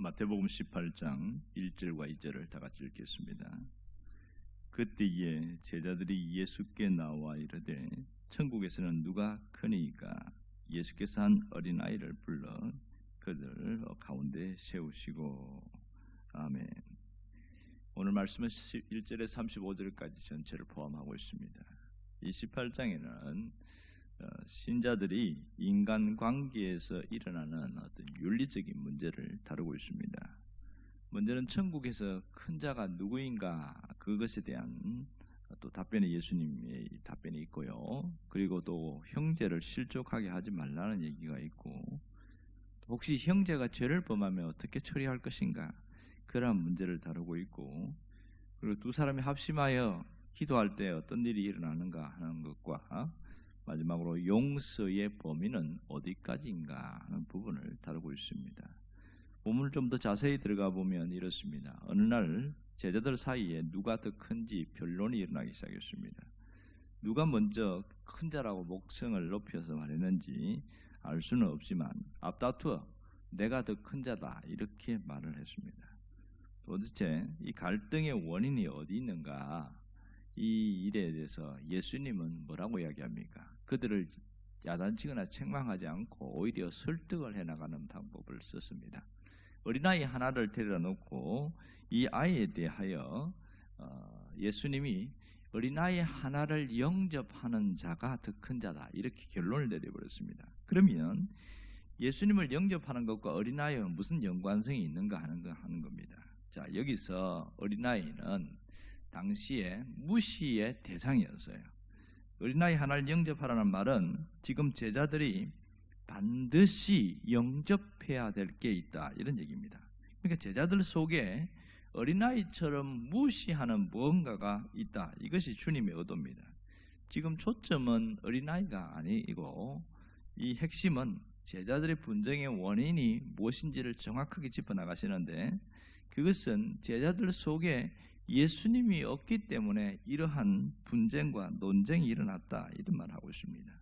마태복음 18장 1절과 2절을 다 같이 읽겠습니다. 그때에 제자들이 예수께 나와 이르되 천국에서는 누가 크니이까? 예수께서 한 어린아이를 불러 그들 가운데 세우시고. 아멘. 오늘 말씀은 1절에서 35절까지 전체를 포함하고 있습니다. 이 18장에는 신자들이 인간관계에서 일어나는 어떤 윤리적인 문제를 다루고 있습니다. 먼저는 천국에서 큰 자가 누구인가, 그것에 대한 또 답변이 예수님의 답변이 있고요. 그리고 또 형제를 실족하게 하지 말라는 얘기가 있고, 혹시 형제가 죄를 범하면 어떻게 처리할 것인가, 그런 문제를 다루고 있고, 그리고 두 사람이 합심하여 기도할 때 어떤 일이 일어나는가 하는 것과 마지막으로 용서의 범위는 어디까지인가 하는 부분을 다루고 있습니다. 본문을 좀 더 자세히 들어가 보면 이렇습니다. 어느 날 제자들 사이에 누가 더 큰지 변론이 일어나기 시작했습니다. 누가 먼저 큰 자라고 목성을 높여서 말했는지 알 수는 없지만 앞다투어 내가 더 큰 자다 이렇게 말을 했습니다. 도대체 이 갈등의 원인이 어디 있는가? 이 일에 대해서 예수님은 뭐라고 이야기합니까? 그들을 야단치거나 책망하지 않고 오히려 설득을 해나가는 방법을 썼습니다. 어린아이 하나를 데려다 놓고 이 아이에 대하여 예수님이 어린아이 하나를 영접하는 자가 더 큰 자다 이렇게 결론을 내려버렸습니다. 그러면 예수님을 영접하는 것과 어린아이와 무슨 연관성이 있는가 하는 겁니다. 자, 여기서 어린아이는 당시에 무시의 대상이었어요. 어린아이 하나를 영접하라는 말은 지금 제자들이 반드시 영접해야 될 게 있다 이런 얘기입니다. 그러니까 제자들 속에 어린아이처럼 무시하는 무언가가 있다, 이것이 주님의 의도입니다. 지금 초점은 어린아이가 아니고 이 핵심은 제자들의 분쟁의 원인이 무엇인지를 정확하게 짚어나가시는데, 그것은 제자들 속에 예수님이 없기 때문에 이러한 분쟁과 논쟁이 일어났다 이런 말을 하고 있습니다.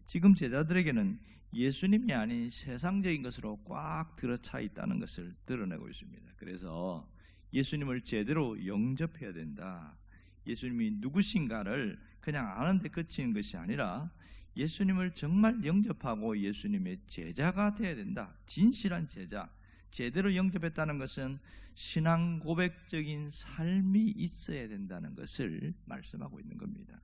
지금 제자들에게는 예수님이 아닌 세상적인 것으로 꽉 들어차 있다는 것을 드러내고 있습니다. 그래서 예수님을 제대로 영접해야 된다. 예수님이 누구신가를 그냥 아는 데 그치는 것이 아니라 예수님을 정말 영접하고 예수님의 제자가 되어야 된다. 진실한 제자, 제대로 영접했다는 것은 신앙 고백적인 삶이 있어야 된다는 것을 말씀하고 있는 겁니다.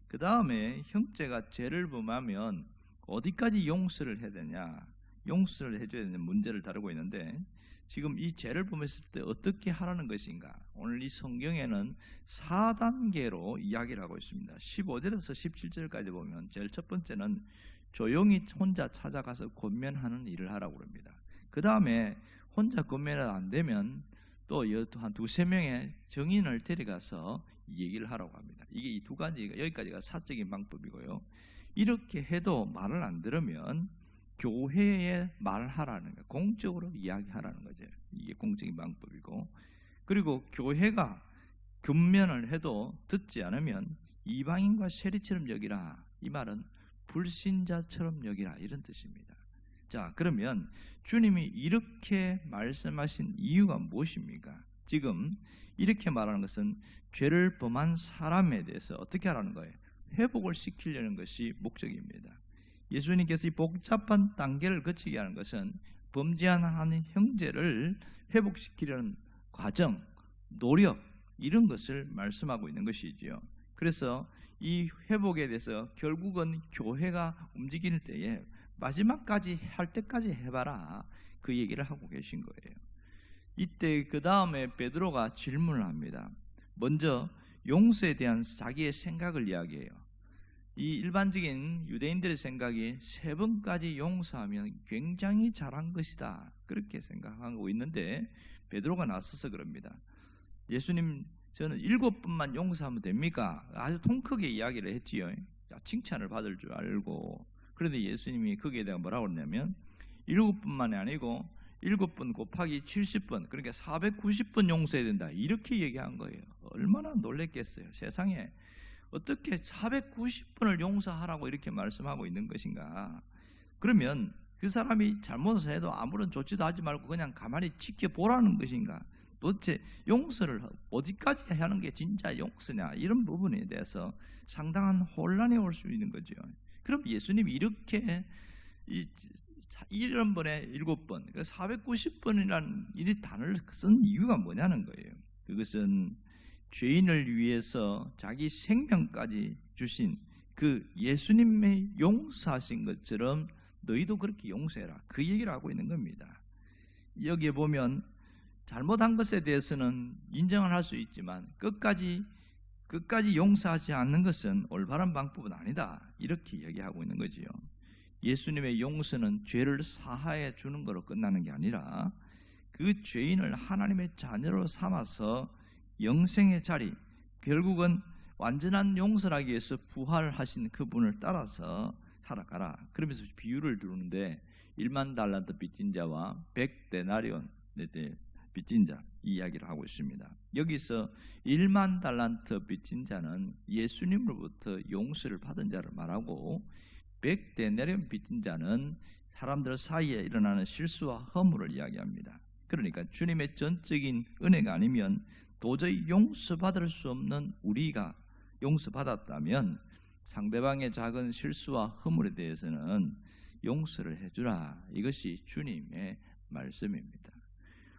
그 다음에 형제가 죄를 범하면 어디까지 용서를 해야 되냐, 용서를 해줘야 되는 문제를 다루고 있는데, 지금 이 죄를 범했을 때 어떻게 하라는 것인가, 오늘 이 성경에는 4단계로 이야기를 하고 있습니다. 15절에서 17절까지 보면 제일 첫 번째는 조용히 혼자 찾아가서 권면하는 일을 하라고 합니다. 그 다음에 혼자 권면이 안 되면 또 한 두세 명의 정인을 데려가서 얘기를 하라고 합니다. 이게 이 두 가지가, 여기까지가 사적인 방법이고요. 이렇게 해도 말을 안 들으면 교회에 말하라는 거예요. 공적으로 이야기하라는 거죠. 이게 공적인 방법이고, 그리고 교회가 권면을 해도 듣지 않으면 이방인과 세리처럼 여기라, 이 말은 불신자처럼 여기라 이런 뜻입니다. 자, 그러면 주님이 이렇게 말씀하신 이유가 무엇입니까? 지금 이렇게 말하는 것은 죄를 범한 사람에 대해서 어떻게 하라는 거예요? 회복을 시키려는 것이 목적입니다. 예수님께서 이 복잡한 단계를 거치게 하는 것은 범죄한 한 형제를 회복시키려는 과정, 노력, 이런 것을 말씀하고 있는 것이지요. 그래서 이 회복에 대해서 결국은 교회가 움직일 때에 마지막까지 할 때까지 해봐라, 그 얘기를 하고 계신 거예요. 이때 그 다음에 베드로가 질문을 합니다. 먼저 용서에 대한 자기의 생각을 이야기해요. 이 일반적인 유대인들의 생각이 3번까지 용서하면 굉장히 잘한 것이다, 그렇게 생각하고 있는데 베드로가 나서서 그럽니다. 예수님, 저는 7번만 용서하면 됩니까? 아주 통 크게 이야기를 했지요. 칭찬을 받을 줄 알고. 그런데 예수님이 거기에 대해 뭐라고 했냐면 7번만이 아니고 7번 곱하기 70번, 그러니까 490번 용서해야 된다, 이렇게 얘기한 거예요. 얼마나 놀랬겠어요. 세상에 어떻게 490번을 용서하라고 이렇게 말씀하고 있는 것인가. 그러면 그 사람이 잘못을 해도 아무런 조치도 하지 말고 그냥 가만히 지켜보라는 것인가? 도대체 용서를 어디까지 하는 게 진짜 용서냐? 이런 부분에 대해서 상당한 혼란이 올 수 있는 거죠. 그럼 예수님이 이렇게 이런 번에 7번, 490번이라는 이 단어를 쓴 이유가 뭐냐는 거예요. 그것은 죄인을 위해서 자기 생명까지 주신 그 예수님의 용서하신 것처럼 너희도 그렇게 용서해라, 그 얘기를 하고 있는 겁니다. 여기에 보면 잘못한 것에 대해서는 인정을 할 수 있지만 끝까지 용서하지 않는 것은 올바른 방법은 아니다, 이렇게 얘기하고 있는 거지요. 예수님의 용서는 죄를 사하해 주는 것으로 끝나는 게 아니라 그 죄인을 하나님의 자녀로 삼아서 영생의 자리, 결국은 완전한 용서하기 위해서 부활하신 그분을 따라서 살아가라, 그러면서 비유를 두는데 1만 달란트 빚진 자와 100데나리온 빚진 자 이야기를 하고 있습니다. 여기서 1만 달란트 빚진 자는 예수님으로부터 용서를 받은 자를 말하고 100데나리온 빚진 자는 사람들 사이에 일어나는 실수와 허물을 이야기합니다. 그러니까 주님의 전적인 은혜가 아니면 도저히 용서받을 수 없는 우리가 용서받았다면 상대방의 작은 실수와 허물에 대해서는 용서를 해주라, 이것이 주님의 말씀입니다.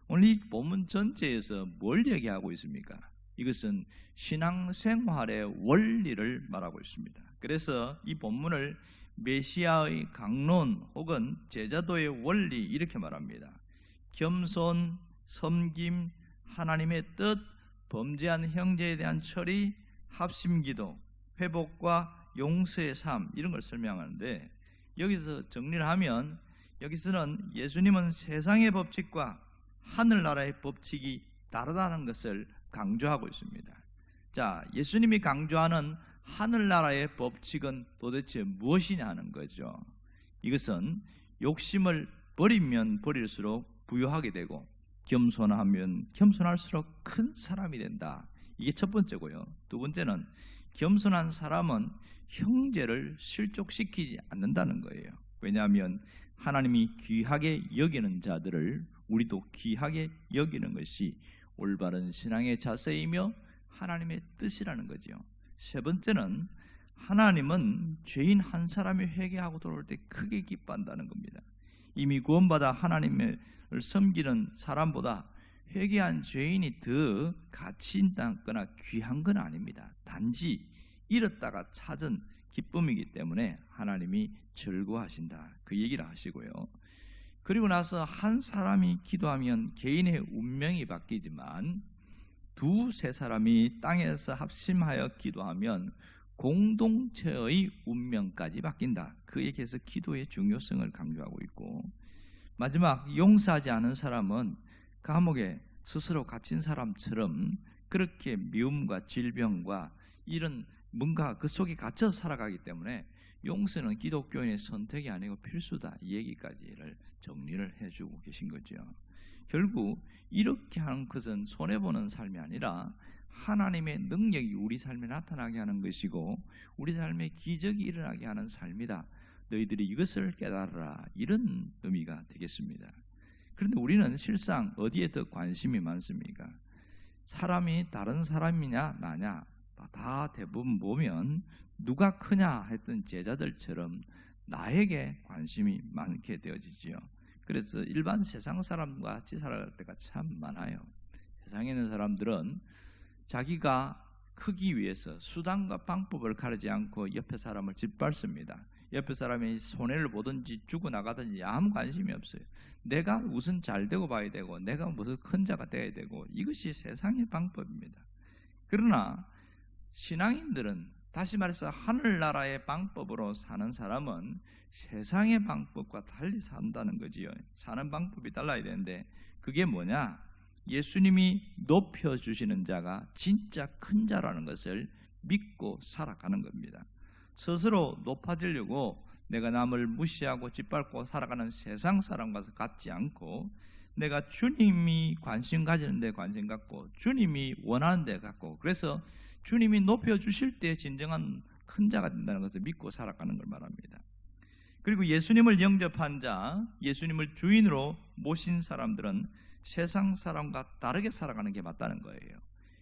오늘 이 본문 전체에서 뭘 얘기하고 있습니까? 이것은 신앙생활의 원리를 말하고 있습니다. 그래서 이 본문을 메시아의 강론 혹은 제자도의 원리 이렇게 말합니다. 겸손, 섬김, 하나님의 뜻, 범죄한 형제에 대한 처리, 합심기도, 회복과 용서의 삶, 이런 걸 설명하는데, 여기서 정리를 하면 여기서는 예수님은 세상의 법칙과 하늘나라의 법칙이 다르다는 것을 강조하고 있습니다. 자, 예수님이 강조하는 하늘나라의 법칙은 도대체 무엇이냐 하는 거죠. 이것은 욕심을 버리면 버릴수록 부유하게 되고 겸손하면 겸손할수록 큰 사람이 된다, 이게 첫 번째고요. 두 번째는 겸손한 사람은 형제를 실족시키지 않는다는 거예요. 왜냐하면 하나님이 귀하게 여기는 자들을 우리도 귀하게 여기는 것이 올바른 신앙의 자세이며 하나님의 뜻이라는 거죠. 세 번째는 하나님은 죄인 한 사람이 회개하고 돌아올 때 크게 기뻐한다는 겁니다. 이미 구원받아 하나님을 섬기는 사람보다 회개한 죄인이 더 가치 있거나 귀한 건 아닙니다. 단지 잃었다가 찾은 기쁨이기 때문에 하나님이 즐거워하신다, 그 얘기를 하시고요. 그리고 나서 한 사람이 기도하면 개인의 운명이 바뀌지만 두세 사람이 땅에서 합심하여 기도하면 공동체의 운명까지 바뀐다, 그 얘기에서 기도의 중요성을 강조하고 있고, 마지막 용서하지 않은 사람은 감옥에 스스로 갇힌 사람처럼 그렇게 미움과 질병과 이런 뭔가 그 속에 갇혀서 살아가기 때문에 용서는 기독교인의 선택이 아니고 필수다, 이 얘기까지를 정리를 해주고 계신 거죠. 결국 이렇게 하는 것은 손해보는 삶이 아니라 하나님의 능력이 우리 삶에 나타나게 하는 것이고 우리 삶에 기적이 일어나게 하는 삶이다, 너희들이 이것을 깨달으라, 이런 의미가 되겠습니다. 그런데 우리는 실상 어디에 더 관심이 많습니까? 사람이 다른 사람이냐 나냐, 다 대부분 보면 누가 크냐 했던 제자들처럼 나에게 관심이 많게 되어지지요. 그래서 일반 세상 사람과 같이 살아갈 때가 참 많아요. 세상에 있는 사람들은 자기가 크기 위해서 수단과 방법을 가리지 않고 옆에 사람을 짓밟습니다. 옆에 사람이 손해를 보든지 죽어나가든지 아무 관심이 없어요. 내가 우선 잘 되고 봐야 되고 내가 무슨 큰 자가 돼야 되고, 이것이 세상의 방법입니다. 그러나 신앙인들은, 다시 말해서 하늘나라의 방법으로 사는 사람은 세상의 방법과 달리 산다는 거지요. 사는 방법이 달라야 되는데 그게 뭐냐? 예수님이 높여주시는 자가 진짜 큰 자라는 것을 믿고 살아가는 겁니다. 스스로 높아지려고 내가 남을 무시하고 짓밟고 살아가는 세상 사람과 같지 않고, 내가 주님이 관심 가지는 데 관심 갖고 주님이 원하는 데 갖고, 그래서 주님이 높여주실 때 진정한 큰 자가 된다는 것을 믿고 살아가는 걸 말합니다. 그리고 예수님을 영접한 자, 예수님을 주인으로 모신 사람들은 세상 사람과 다르게 살아가는 게 맞다는 거예요.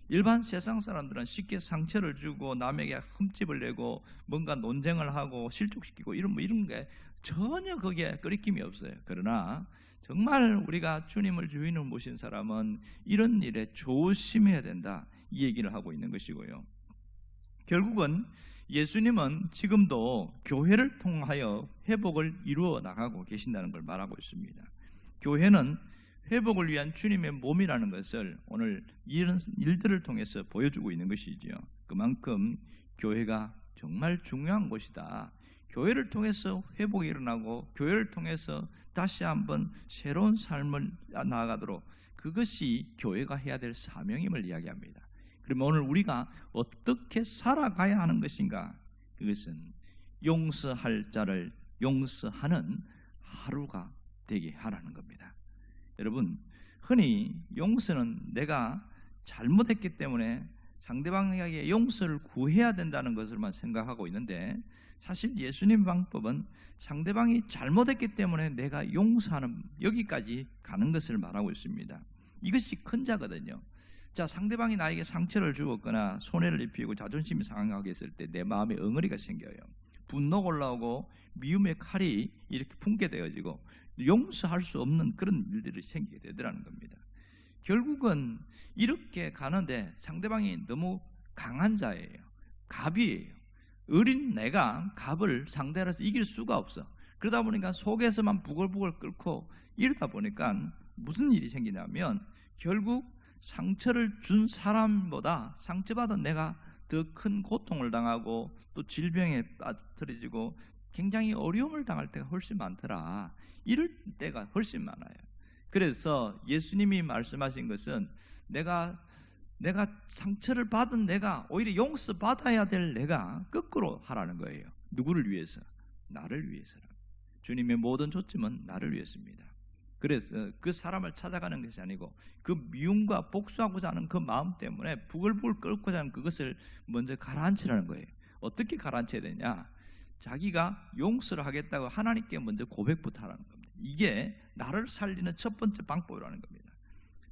일반 세상 사람들은 쉽게 상처를 주고 남에게 흠집을 내고 뭔가 논쟁을 하고 실족시키고 이런 게 전혀 거기에 끄리낌이 없어요. 그러나 정말 우리가 주님을 주인으로 모신 사람은 이런 일에 조심해야 된다, 이 얘기를 하고 있는 것이고요. 결국은 예수님은 지금도 교회를 통하여 회복을 이루어 나가고 계신다는 걸 말하고 있습니다. 교회는 회복을 위한 주님의 몸이라는 것을 오늘 이런 일들을 통해서 보여주고 있는 것이지요. 그만큼 교회가 정말 중요한 곳이다. 교회를 통해서 회복이 일어나고 교회를 통해서 다시 한번 새로운 삶을 나아가도록, 그것이 교회가 해야 될 사명임을 이야기합니다. 그러면 오늘 우리가 어떻게 살아가야 하는 것인가? 그것은 용서할 자를 용서하는 하루가 되게 하라는 겁니다. 여러분, 흔히 용서는 내가 잘못했기 때문에 상대방에게 용서를 구해야 된다는 것을만 생각하고 있는데, 사실 예수님 방법은 상대방이 잘못했기 때문에 내가 용서하는, 여기까지 가는 것을 말하고 있습니다. 이것이 큰 자거든요. 자, 상대방이 나에게 상처를 주었거나 손해를 입히고 자존심이 상하게 했을 때 내 마음에 엉어리가 생겨요. 분노가 올라오고 미움의 칼이 이렇게 품게 되어지고 용서할 수 없는 그런 일들이 생기게 되더라는 겁니다. 결국은 이렇게 가는데 상대방이 너무 강한 자예요. 갑이에요. 어린 내가 갑을 상대로서 이길 수가 없어. 그러다 보니까 속에서만 부글부글 끓고, 이러다 보니까 무슨 일이 생기냐면 결국 상처를 준 사람보다 상처받은 내가 더 큰 고통을 당하고 또 질병에 빠뜨려지고 굉장히 어려움을 당할 때가 훨씬 많더라. 이럴 때가 훨씬 많아요. 그래서 예수님이 말씀하신 것은 내가 상처를 받은 내가, 오히려 용서받아야 될 내가 거꾸로 하라는 거예요. 누구를 위해서? 나를 위해서라. 주님의 모든 초점은 나를 위해서입니다. 그래서 그 사람을 찾아가는 것이 아니고 그 미움과 복수하고자 하는 그 마음 때문에 부글부글 끓고자 하는 그것을 먼저 가라앉히라는 거예요. 어떻게 가라앉혀야 되냐? 자기가 용서를 하겠다고 하나님께 먼저 고백부터 하라는 겁니다. 이게 나를 살리는 첫 번째 방법이라는 겁니다.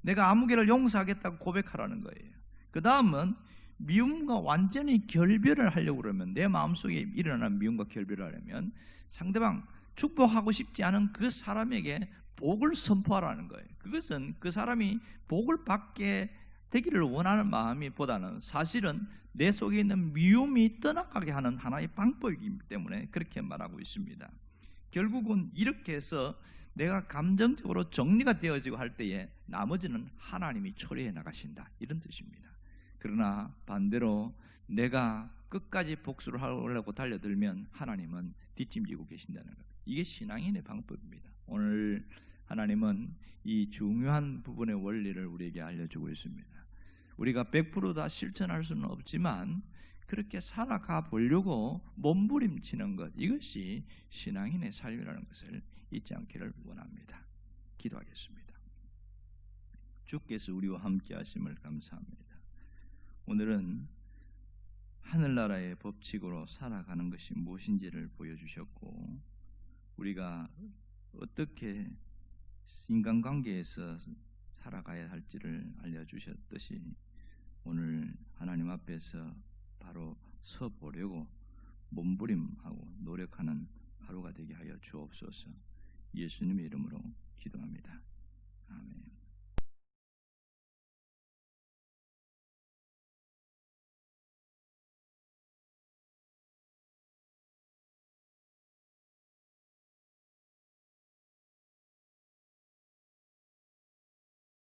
내가 아무개를 용서하겠다고 고백하라는 거예요. 그 다음은 미움과 완전히 결별을 하려고 그러면, 내 마음속에 일어나는 미움과 결별을 하려면 상대방 축복하고 싶지 않은 그 사람에게 복을 선포하라는 거예요. 그것은 그 사람이 복을 받게 되기를 원하는 마음이 보다는 사실은 내 속에 있는 미움이 떠나가게 하는 하나의 방법이기 때문에 그렇게 말하고 있습니다. 결국은 이렇게 해서 내가 감정적으로 정리가 되어지고 할 때에 나머지는 하나님이 처리해 나가신다, 이런 뜻입니다. 그러나 반대로 내가 끝까지 복수를 하려고 달려들면 하나님은 뒷짐지고 계신다는 것. 이게 신앙인의 방법입니다. 오늘 하나님은 이 중요한 부분의 원리를 우리에게 알려주고 있습니다. 우리가 100% 다 실천할 수는 없지만 그렇게 살아가 보려고 몸부림치는 것, 이것이 신앙인의 삶이라는 것을 잊지 않기를 원합니다. 기도하겠습니다. 주께서 우리와 함께 하심을 감사합니다. 오늘은 하늘나라의 법칙으로 살아가는 것이 무엇인지를 보여주셨고, 우리가 어떻게 인간관계에서 살아가야 할지를 알려주셨듯이 오늘 하나님 앞에서 바로 서보려고 몸부림하고 노력하는 하루가 되게 하여 주옵소서. 예수님의 이름으로 기도합니다. 아멘.